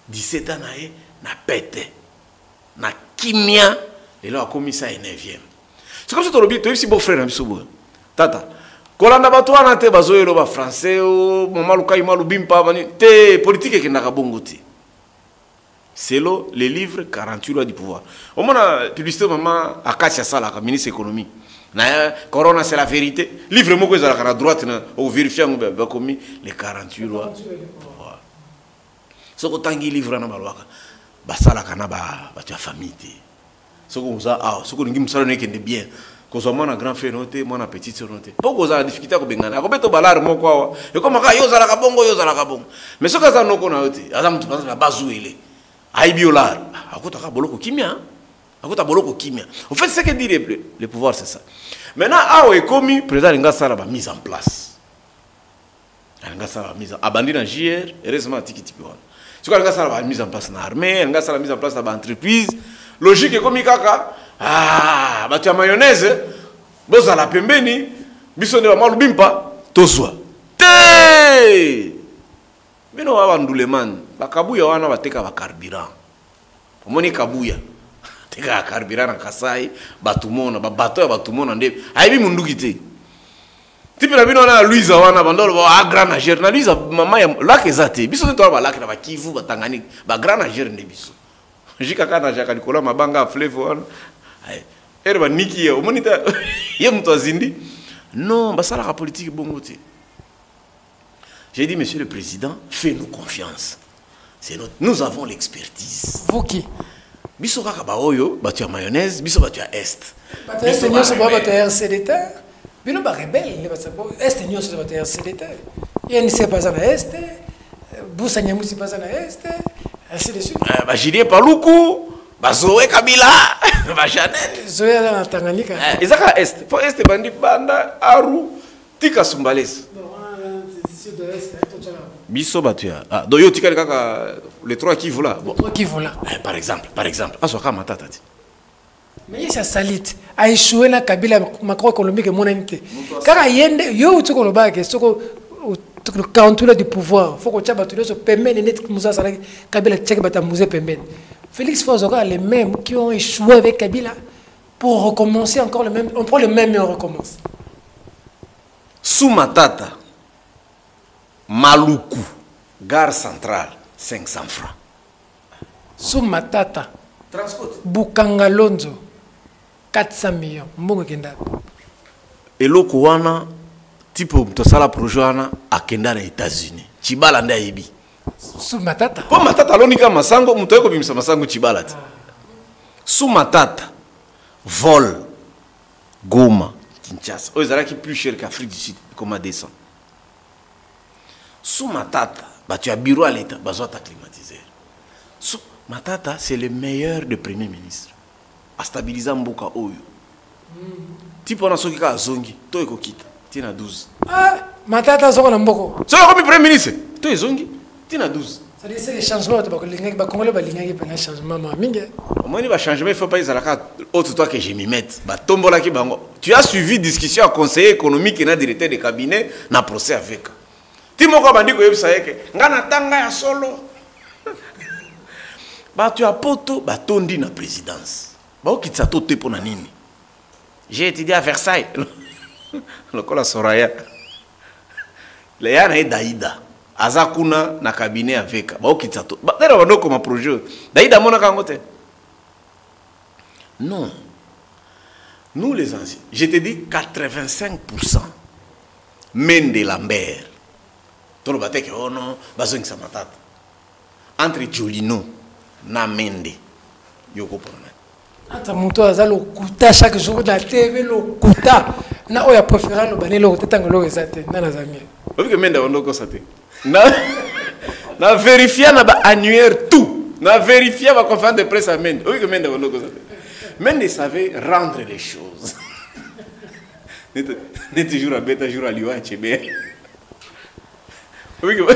17 ans na pete na kimia et là a commis ça 9e. C'est comme ça to lobi to si beau frère na biso bo tata kolanda bato wana te bazoyelo ba français o mamalukai malubimpa bani te politique ke nakabongo te. C'est le livre 48 lois du pouvoir. Au moins, la publicité, maman, Akasia Sala, ministre de l'économie. Corona, c'est la vérité. Livre, moi, que à la droite, au vérifiant, commis les 48 lois du pouvoir. Ce que tangi livre, na balwaka, basala kana ba tu as famille. Ce que vous a, ce que nous avons dit bien. Que soit mon grand frère noté, mon petit sœur noté. Pourquoi vous avez difficulté avec Bengana? Ako beto balar mo quoi? Et comme ka yoza la kabongo. Mais ce que ça nous connaît noté, azam tu penses la bazouile. Aïbiolar, akota boloko kimia, akota boloko kimia. En fait, ce que dit le pouvoir, c'est ça. Maintenant, awo est commis, président Ngasara va mise en place. Ngasara va mise en abandonné dans JR, heureusement tiki wan. Ce que Ngasara va mise en place dans l'armée, Ngasara mise en place dans l'entreprise. Logique est commis kaka. Ah, bah tu as mayonnaise, boza la pembeni, bisone va malubimpa, toswa. Té! Mais non, avant de man, la kabuya wana bateka ba carburant. Omoni kabuya. Teka carburant na Kasai, batumona, ba bato ya batumona nde. Aibi munduki te. Tipe na bino na Louisa wana bandolo ba grand nageur na Louisa mama ya lac ezate. Biso to ba lac na ba Kivu ba Tanganyika, ba grand nageur nde biso. Jika kana jaka likola mabanga flavor wana. Ai. Ba niki ya omoni ta ye mtu azindi. Non, ba sala ka politique bongo te. J'ai dit, monsieur le président, fais-nous confiance. Nous avons l'expertise. Vous qui? Biso kaka baoyo, batu ya mayonnaise, biso batu ya est. Est nyoso ba batu ya RCDT. Bino ba rebelle, est nyoso ba batu ya RCDT. Il ne sait pas en est. Boussa Nyamusi pas en est. Ainsi de suite. Ba Julien Paluku, ba Zoé Kabila, ba Chanel. Zoé na Tanganyika. Ezaka est. Pour est bandi banda Aru Tika Sumbales. Biso batuya. Ah, donc yo tika kaka les 3 qui volent là. Bon. 3 qui volent là. Par exemple. Asoka matata. Mais ça salit. A échoué na Kabila macro-économique et monarchique. Kaka yende yo tu ko loba ke soko le contrôle du pouvoir. Faut que tchaba tu se permet net musa sala Kabila tcheke bata musa pemben. Félix Fazoka les mêmes qui ont échoué avec Kabila pour recommencer encore le même, on prend le même et on recommence. Sous Matata, Maluku, gare centrale, 500 francs. Sous Matata. Transcote. Bukangalonzo. 400 millions. Mbongo kenda. Et l'Okouana, type de sala projet à Kenda aux États-Unis. Chibala nda yebi. Sous Matata. Pour Matata, l'onika masango, mutoeko bimisa masango Chibala. Sous Matata, vol, Goma, Kinshasa. Oh, ils qui plus cher qu'Afrique du Sud, comment descend. Sous Matata, bah tu as bureau à l'État, bah tu as climatiseur. Sous Matata, c'est le meilleur de premier ministre. À stabiliser Mboka Oyo. Tipo na soki ka zongi, to eko kita, tina 12. Ah, Matata zoko na mboko. So comme premier ministre, to ezongi, tina 12. Ça dit c'est les changements ba kolinga ba congolais ba linga ki pena changement ma mingi. Moi ni ba changement, il faut pas ils alaka autre toi que je m'y mette. Ba tombola ki bango. Tu as suivi discussion à conseiller économique et na directeur de cabinet na procès avec. Ti moko bandi ko yebisa yeke, ngana tanga ya solo. Ba tu as poto ba tondi na présidence. Ba okitsa to te pona nini? J'ai étudié à Versailles. Le col à Soraya. Le yana est Daïda. Azakuna na cabinet avec. Ba okitsato. Ba tera wano comme projet. Daïda mona kangote. Non. Nous les anciens, je te dis 85%. Mende Lambert. Tout le bâtiment que oh non, bazong sa matata. Entre Jolino na Mende. Yoko pour Ata muto azalo kuta chaque jour na TV lo kuta na oya préféré lo banelo ko tetanga lo ezate na nazamie. Obi que Mende wano ko sate. Na vérifier na ba annuaire tout. Na vérifier ba conférence de presse à Mende. Obi que Mende wano ko sate. Mende savait rendre les choses. N'est toujours à bête jour à Liwa Chebe. Obi que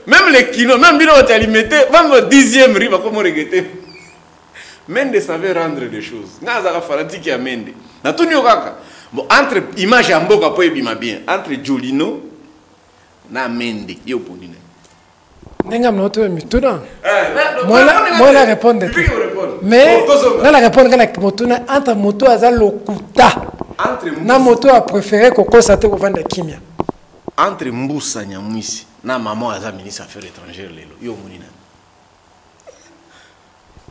même les kinos, même bino tu alimenter, même le 10e riba comment regretter. Mende savait rendre les choses. Nazara fanatique à Mende. Na tout nyokaka. Bon entre image ya mboka po ebima bien. Entre Jolino na Mende yo pondine. Nenga mnoto mituna. Moi la répondre. Mais la répondre kana motuna entre moto azalo kuta. Entre na moto a préféré ko sate ko vanda kimia. Entre Mbusa Nyamwisi na maman aza ministre affaires étrangères lelo yo monina.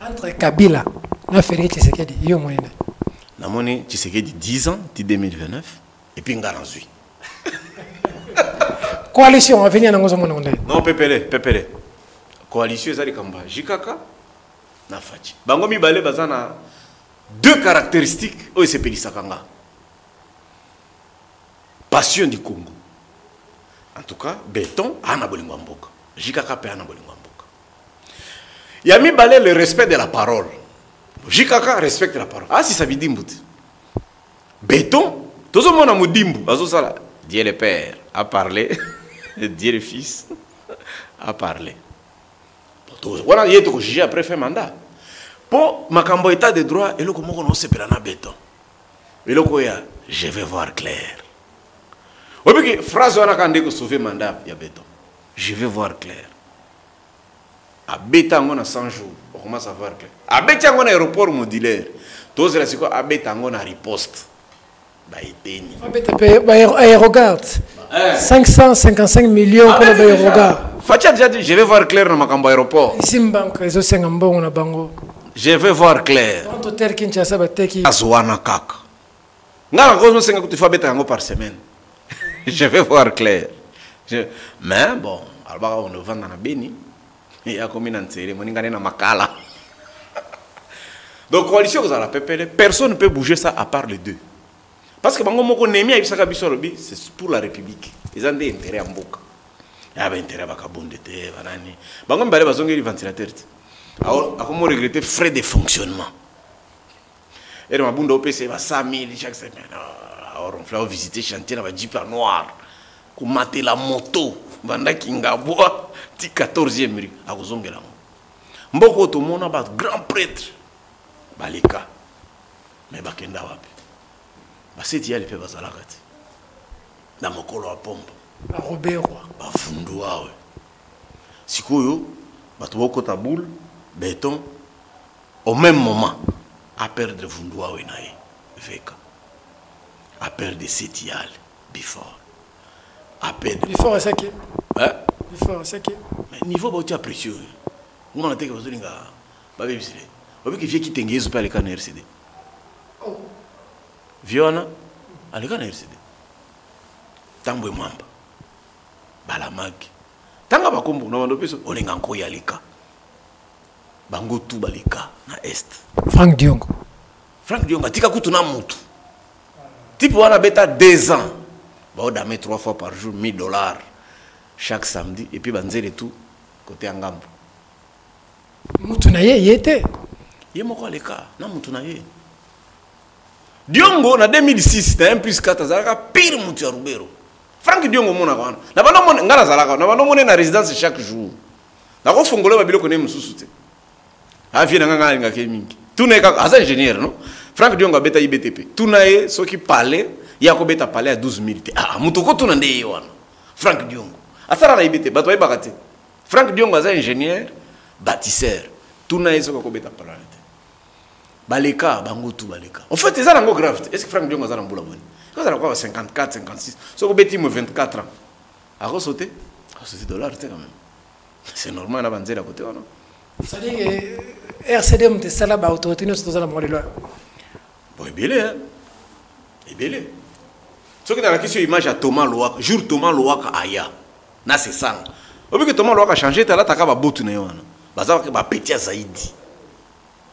Entre Kabila et Félix Tshisekedi, il y a moyen. Namoni Tshisekedi 10 ans, 2029, et puis Ngaranzui. Coalition, on va venir dans nos mondes. Non, Pepele. Coalition, c'est Kamba. Jikaka, na Fachi. Bangomi Bale Bazana, deux caractéristiques, oh, c'est Pélisakanga. Passion du Congo. En tout cas, béton, Ana Bolingwamboka. Jikaka, pe Ana Bolingwamboka. Yami Balé le respect de la parole. Jikaka respecte la parole. Ah si ça veut dire béton, tout le monde a mon dimbu. Dieu le Père a parlé, Dieu le Fils a parlé. Voilà, il y a tout juger après fait mandat. Pour ma cambo état de droit, et le comment on se perd en béton. Et le quoi, je vais voir clair. Oui, parce que phrase on a quand on sauver mandat, il y a béton. Je vais voir clair. A Betango na 100 jours, on commence à voir que a Betango na aéroport modulaire, tous les quoi a Betango na riposte. Ba eteni. Regarde. 555 millions pour le regard. Fatia déjà dit je vais voir clair dans ma cambo aéroport. Ici banque les Sengambon na bango. Je vais voir clair. Dans hôtel Kinshasa bateki. Azwana kaka. Ngala cause senga que tu fais Betango par semaine. Je vais voir clair. Mais bon, alba on vend dans Beni. Il y a comme une cérémonie, il y a makala. Donc, coalition, personne ne peut bouger ça à part les deux. Parce que c'est pour la République. Ils ont des intérêts en boca. Il y a des intérêts à Kabonde. Ils ont des ventilateurs. Alors, comment regretter frais de fonctionnement? Et dans ma OPC, 100 000 chaque semaine. Alors, on va visiter chantier dans la Jeep noir. Pour mater la moto. Banda Kingaboa. 14e rue à Ozongela. Mboko to mona ba grand prêtre balika. Mais bakenda wapi. Ba seti ya lepe bazalakati. Na mokolo wa pombe. Ba Robert. Ba fundu wawe. Sikoyo bato boko ta boule béton au même moment à perdre fundu wawe nae veka. À perdre setial before. À perdre before ça qui. Hein? Mais niveau tu as précieux. on a été que vous avez pas vu ça. Vous avez qui t'engage pas les cannes RCD. Viona, les cannes RCD. Tambo mwamba, balamaki. Tanga bakombo na wando peso olenga nkoya leka. Bango tu baleka na est. Frank Diongo. Frank Diongo tika kutu na mutu. Type wana beta 2 ans. Ba odame 3 fois par jour $1000 chaque samedi et puis banzele tout côté Angambo. Mutu na ye yete. Ye moko leka na mutu na ye. Diongo na 2006 na 1+4 azalaka pire mutu ya Rubero. Frank Diongo mona kwana. Na bana mona ngala zalaka na bana mona na résidence chaque jour. Na ko fongola ba biloko ne mususu te. Afi na nganga ngake mingi. Tuneka asa ingénieur no. Frank Diongo beta IBTP. Tunaye soki palais ya ko beta palais à 12 000. Ah mutu ko tuna ndeye wana. Frank Diongo. Asara na IBT bato bakate. Frank Diongo asa ingénieur bâtisseur. Tunaye soki ko beta palais. Baleka bango tu baleka. En fait, c'est ça nango grave. Est-ce que Frank Diongo asa mbula boni? Quand ça a 54, 56, so ko beti mo 24 ans. A sauter $, quand même. C'est normal na banzela côté wana. Ça dit que RCD mte sala ba autorité no tozala mo lelo. Bon ebele hein. Ebele. Ce qui dans la question image à Thomas Loaka, jour Thomas Loaka aya. Na c'est ça. Obi que Thomas Loaka changer ta là ta ka ba botu na wana. Baza ba petit zaidi.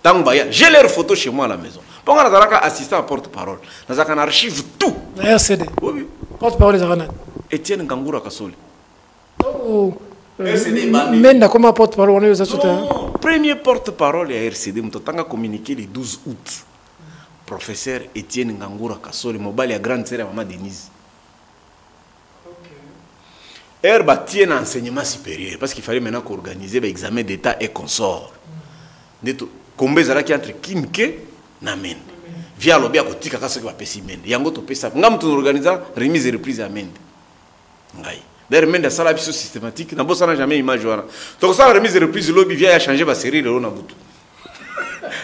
Tant baya, j'ai leurs photos chez moi à la maison. Pour on a assistant à porte-parole. Nous avons archive tout. RCD. Oui. Porte-parole des Arana. Etienne Ngangura Kasoli. Oh. Menda comment porte-parole on est aux assoutins. Premier porte-parole à RCD, nous avons communiqué le 12 août. Professeur Etienne Ngangura Kasoli, mobile à grande sœur maman Denise. Elle bâtit un enseignement supérieur parce qu'il fallait maintenant organiser l'examen d'état et consort. Combien zara qui entre Kinke na Mende. Via lobby à côté kaka ce qui va passer Mende. Yango to pesa. Ngam to organiser remise et reprise à Mende. Ngai. D'ailleurs Mende ça la biso systématique. Na bossa na jamais image wana. Donc ça remise et reprise lobby via changer ba série le na butu.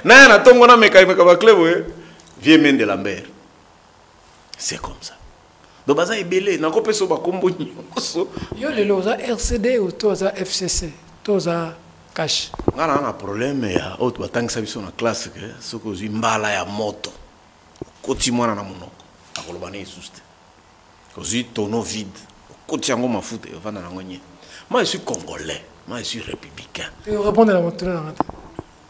Na na tongo na meka ba club via Mende Lambert. C'est comme ça. Donc baza ebele na ko peso ba kombo nyoso. Yo le loza RCD ou toza FCC. Toza cash. On a un problème ya autre batang sa biso na classe que ce que zi mbala ya moto. Koti mwana na monoko. Akolobana isuste. Kozi tonneau vide. Koti yango mafuta vana na ngonye. Moi je suis congolais, moi je suis républicain. Et répondre à la moto na ngata.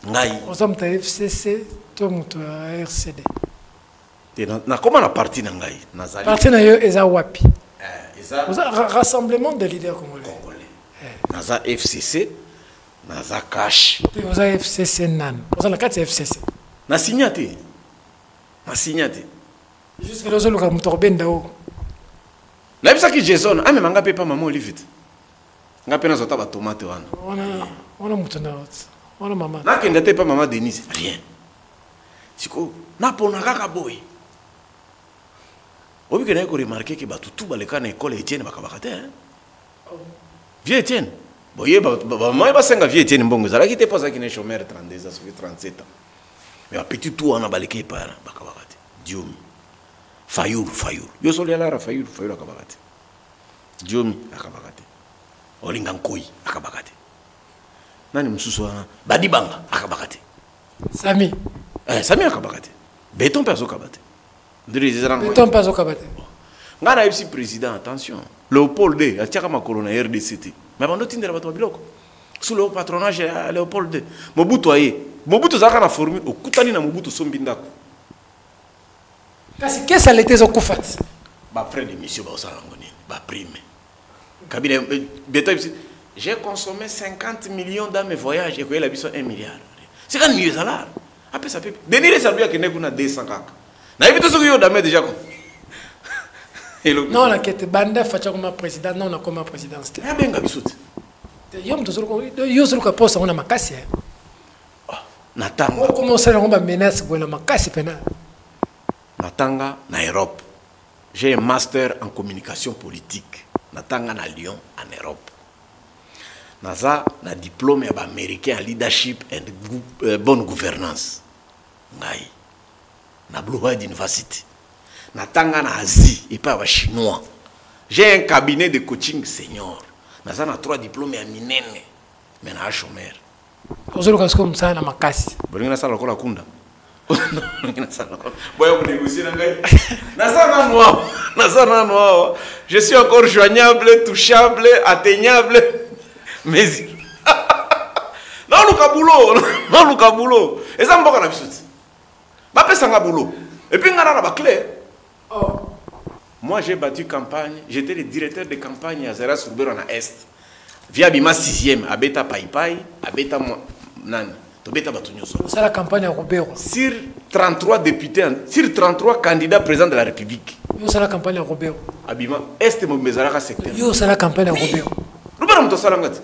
Ngai. Osam ta FCC to moto RCD. Na comment la partie na ngai nazali. Partie na yo eza wapi? Eza rassemblement des leaders congolais. Naza FCC. Naza cash. Vous avez FCC nan. Vous avez la carte FCC. Na signaté. Na signaté. Jusque là, vous avez le torben d'ao. La bisa qui Jason, ah mais manga pepa maman Olivit. Nga pena zota ba tomate wana. On a mutana. On a maman. Na kenda te pa maman Denise, rien. Siko na pona kaka boy. Obi que na ko remarquer que ba tout ba le kana école Etienne bakabakate hein. Vieux Etienne. Boye moi ba senga vie Etienne mbongo zala ki te posa ki ne chômeur 32 ans sur 37 ans. Mais petit tout on a baleke pa bakabakate. Diomi. Fayulu. Yo soli ala Fayulu akabakate. Diomi akabakate. Olinga nkoi akabakate. Nani msusu wana Badibanga akabakate. Sami. Sami akabakate. Béton perso akabate. Béton perso akabate. Ngana FC président attention. Léopold D atiaka makolo na RDCT. Mais bando tindera bato biloko. Sous le patronage de Léopold D. Mobutu zaka na formule okutani na Mobutu sombindako. Kasi qu'est-ce que les okufat? Ba frère de monsieur ba osala ngoni, ba prime. Kabine Béton j'ai consommé 50 millions dans mes voyages et que la biso 1 milliard. C'est quand mieux ça. Après ça peut. Denire ça lui que ne kuna 200 kaka. Na ibito soki yo dame déjà ko. Non, la quête banda facha comme président, non, on a comme président. Ah ben gabisut. Yom to sur ka poste on a makasi. Natanga. On commence à on menace pour la makasi pena. Natanga na Europe. J'ai un master en communication politique. Natanga na Lyon en Europe. Naza na diplôme américain en leadership and bonne gouvernance. Ngai. Na Blue World University. Natanga na Asie et pas à chinois. J'ai un cabinet de coaching senior. Naza na 3 diplômes à Minene. Mais na chômeur. Ozolo comme ça na makasi. Bolinga na sala ko la kunda. Na sala ko. Boya ko négocier na ngai. Na sala noa. Na sala noa. Je suis encore joignable, touchable, atteignable. Mais non le kabulo. Et ça mboka na bisuti. Ba pesa nga boulot. Et puis ngana na ba clé. Oh. Moi j'ai battu campagne, j'étais le directeur de campagne à Zeras Rubero na Est. Via Bima 6e, abeta Paipai, abeta nani. Tobeta batunyoso. C'est la campagne à Rubero. Sur 33 députés, sur 33 candidats présidents de la République. Yo c'est la campagne à Rubero. Abima Est mo bezalaka secteur. Yo c'est la campagne à Rubero. Rubero mto salangati.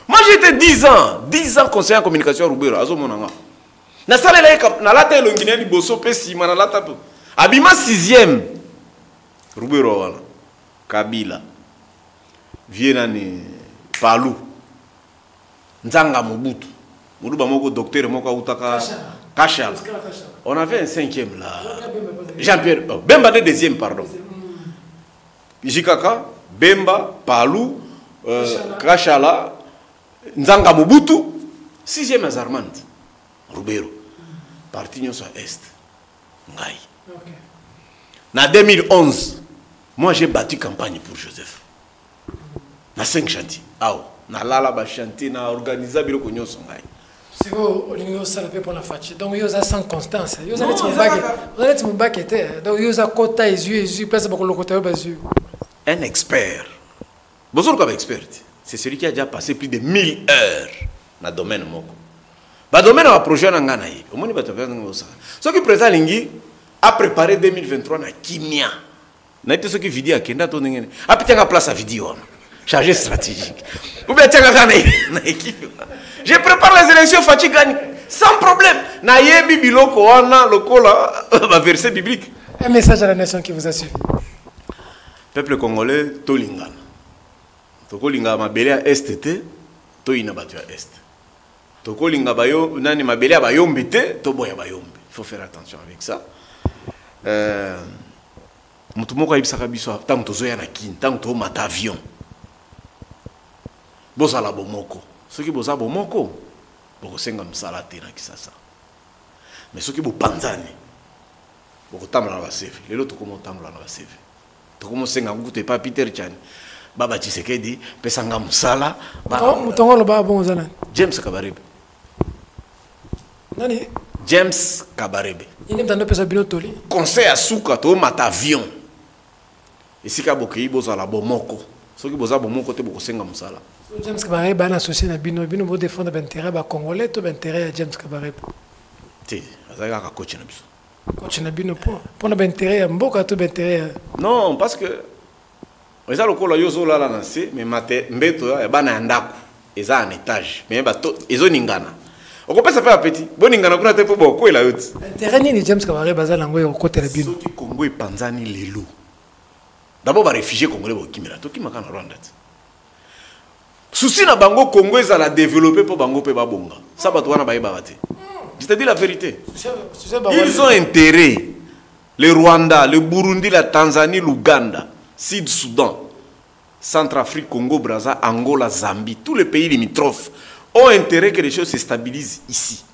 Moi j'étais 10 ans conseiller en communication à Rubero, azo monanga. Na sala na lata elongine li boso pesi mana lata po. Abima 6e. Rubero wala. Kabila. Viena ni Palu. Nzanga Mobutu. Mobutu moko docteur moko utaka Kachal. On avait un 5e là. Jean-Pierre Bemba de 2e pardon. Jikaka, Bemba, Palu, Kachala, Nzanga Mobutu, 6e Azarmand. Rubero. Parti nyoso Est. Ngai. En 2011, moi j'ai battu campagne pour Joseph. Na 5 chantiers. Na lala ba chantier na organiser biloko nyoso ngai. C'est vous olingo sala pe pour la fachi. Donc yo za sans constance. Yo za let mon bac était. Donc yo za kota ezu place ba ko kota ba ezu. Un expert. Bonjour comme expert. C'est celui qui a déjà passé plus de 1000 heures dans le domaine moko. Ba domaine a projet na ngana yi. Omoni ba to ça. Ce qui présent lingi a préparé 2023 na kimia. Na été ce qui vidéo akenda to ngene. A pitanga place à vidéo. Chargé stratégique. Ou bien tiens na équipe. Je prépare les élections, Fatih gagne sans problème. Na yebi biloko wana lokola ba verset biblique. Un message à la nation qui vous a suivi. Peuple congolais tolingana. Tokolinga mabele à STT, to ina batu à Est. Tokolinga bayo nani mabele ba yombe te, to boya ba yombe. Il faut faire attention avec ça. Mutu moko ayibisaka biso tant tozoya na kin, tant to mata avion. Bozala bomoko. Soki boza bomoko, bokosenga msala te na Kisasa. Mais soki bo panzani, bokotamla na ba CV. Lelo tokomo tamla na ba CV. Tokomo senga ngute pa Peter Chan. Baba Tshisekedi pesanga msala. Mutongo lo ba bon zana. James Kabarebe. Nani? James Kabarebe. Il est dans le pesa bino toli. Conseil à souka to mata avion. Esika bokeyi bozala bomoko. Soki boza bomoko te bokosenga msala. James Kabarebe a associé na bino pour défendre l'intérêt des Congolais ou l'intérêt de James Kabarebe. Ti, azaka ka coach na biso. Coach na bino pour l'intérêt à mboka tout l'intérêt. Non, parce que eza lokola yozo la na se mais mate mbeto ya bana ndako eza en étage mais bato ezo ningana. Okopesa pa petit, boningana kuna te po boko ela yoti. Intérêt ni James Kabarebe bazala ngo côté la bino. Soki Congo epanzani lelo. D'abord ba réfugiés congolais bo kimela to kimaka na Rwanda. Souci na bango Congo ezala développer pour bango pe babonga. Ça bato wana ba yeba te. Je te dis la vérité. Ils ont intérêt. Le Rwanda, le Burundi, la Tanzanie, l'Ouganda, Sud-Soudan, Centrafrique, Congo, Brazza, Angola, Zambie, tous les pays limitrophes ont intérêt que les choses se stabilisent ici.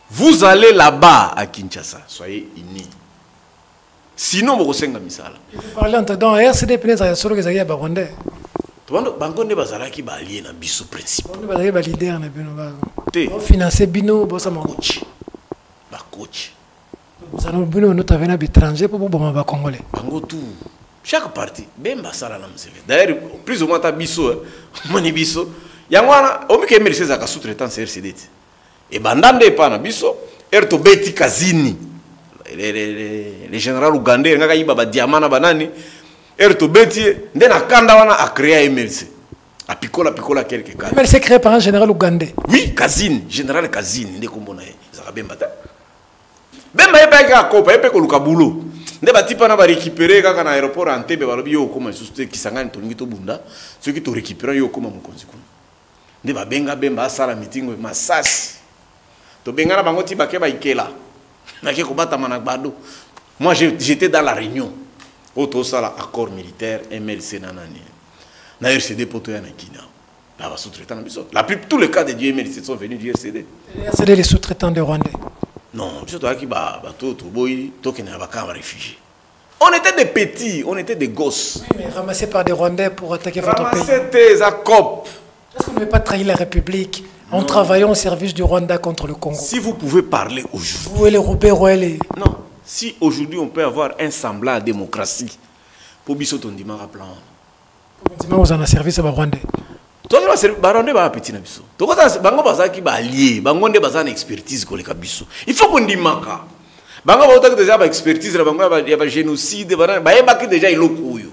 Vous allez là-bas à Kinshasa, soyez unis. Sinon, vous allez misala. Vous parlez en temps RCD peut-être sur que ça y a Barondais. Bango ne bazala ki ba allié na biso principe. On bazala ba leader na bino ba. On financer bino bossa ma coach. Ba coach. Vous allez bino notre avenir étranger pour bomba ba congolais. Bango tout. Chaque parti bemba sala na mseve. D'ailleurs plus ou moins ta biso moni biso. Yangwana omike merci za ka sous-traitance RCD. Et bandande pa na biso erto beti kazini. Les général ougandais ngaka yiba ba diamant na banani. Erto Bétier, ndena kanda wana a créé MLC. A picola quelque cas. MLC créé par un général ougandais. Oui, Kazine, général Kazine, ndé kombo na ye. Zaka Bemba ta. Bemba ye pa ka kopa, ye pe ko luka boulot. Ndé ba tipa na ba récupérer kaka na aéroport Entebbe ba lobi yo koma susute kisangani to ngito bunda. Ceux qui to récupérer yo koma mokonzi kuna. Ndé ba benga Bemba asala meeting masasi. To benga na bango tiba ke ba ikela. Na ke ko bata mana bado. Moi j'étais dans la réunion. Auto sala accord militaire MLC nanani. Na RCD poto ya na Kina. Là, sous-traitant, tous les cas de Dieu mérite sont venus du RCD. C'est les sous-traitants des Rwandais. Non, on était des petits, on était des gosses. Oui, mais ramassés par des Rwandais pour attaquer votre pays. Est-ce qu'on ne veut pas trahir la République en travaillant au service du Rwanda contre le Congo? Si vous pouvez parler aujourd'hui. Vous les Robert Ouellet. Non, si aujourd'hui on peut avoir un semblant à démocratie, pour Bissot on dit ma plan. Vous en avez service à Rwandais. Toi, tu vas Rwandais va petit na Bissot. Toi, bango baza ki ba allié, bango nde baza na expertise ko le Bissot. Il faut qu'on dise maka. Bango ba otaka déjà ba expertise, bango ba génocide, ba yebaki déjà iloko yo.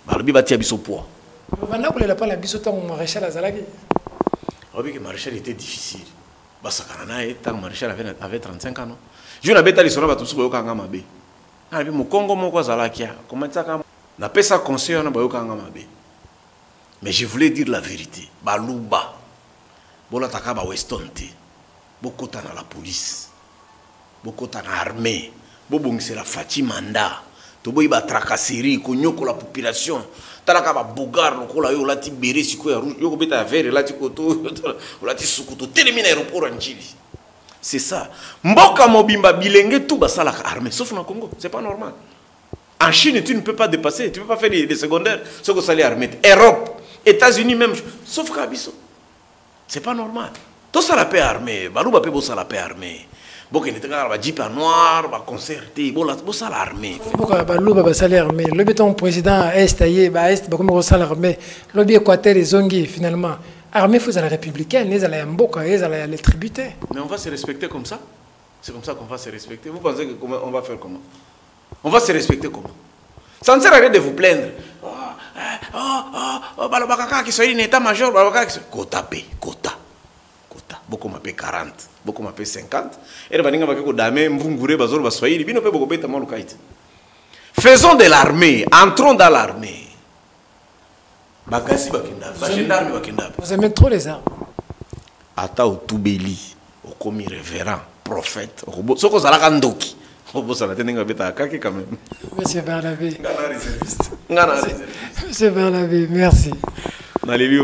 Ba lobi ba tia Bissot poids. Maintenant que le pas la Bissot tant maréchal azalaki. Oui, le maréchal était difficile. Basakarana et tant maréchal avait 35 ans. Je n'avais pas les sonores tous au Kangama B. Ah, mon Congo, mon Kwazalakia, comment ça n'a pas ça conseil en Kangama B. Mais je voulais dire la vérité. Balouba, Bolataka ba Westonte, beaucoup dans la police, beaucoup dans l'armée, beaucoup c'est la Fatimanda, Tobo iba tracasserie, konyoko la population. Talaka ba bogar lokola yo lati bere siko ya rouge, yo beta vert lati koto, lati sukuto termine aéroport en Chili. C'est ça. Mboka mobimba bilenge tout basala armée sauf na Congo, c'est pas normal. En Chine tu ne peux pas dépasser, tu peux pas faire les secondaires sauf que ça les armée. Europe, États-Unis même sauf Kabiso. C'est pas normal. Tout ça la paix armée, balouba pe bo ça la paix armée. Bon, il était un jeep noir, un concerté, bon, ça l'armée. Pourquoi balouba ça l'armée? Le béton président est aillé, est, comme ça l'armée. Le bien Équateur et Zongi finalement. Armée faut à la républicaine, les à la mboka, les à les tributaires. Mais on va se respecter comme ça. C'est comme ça qu'on va se respecter. Vous pensez que comment on va faire comment? On va se respecter comment? Ça ne sert à rien de vous plaindre. Balobakaka qui soit une état-major, balobakaka qui soit quota P, quota. Beaucoup m'appellent 40, beaucoup m'appellent 50. Et faisons de l'armée, entrons dans l'armée. Vous aimez trop les armes. Ata au Toubeli, au commis révérend, prophète, au Soko Zalakandoki. Monsieur Barnabé. Monsieur Barnabé, merci. Allez,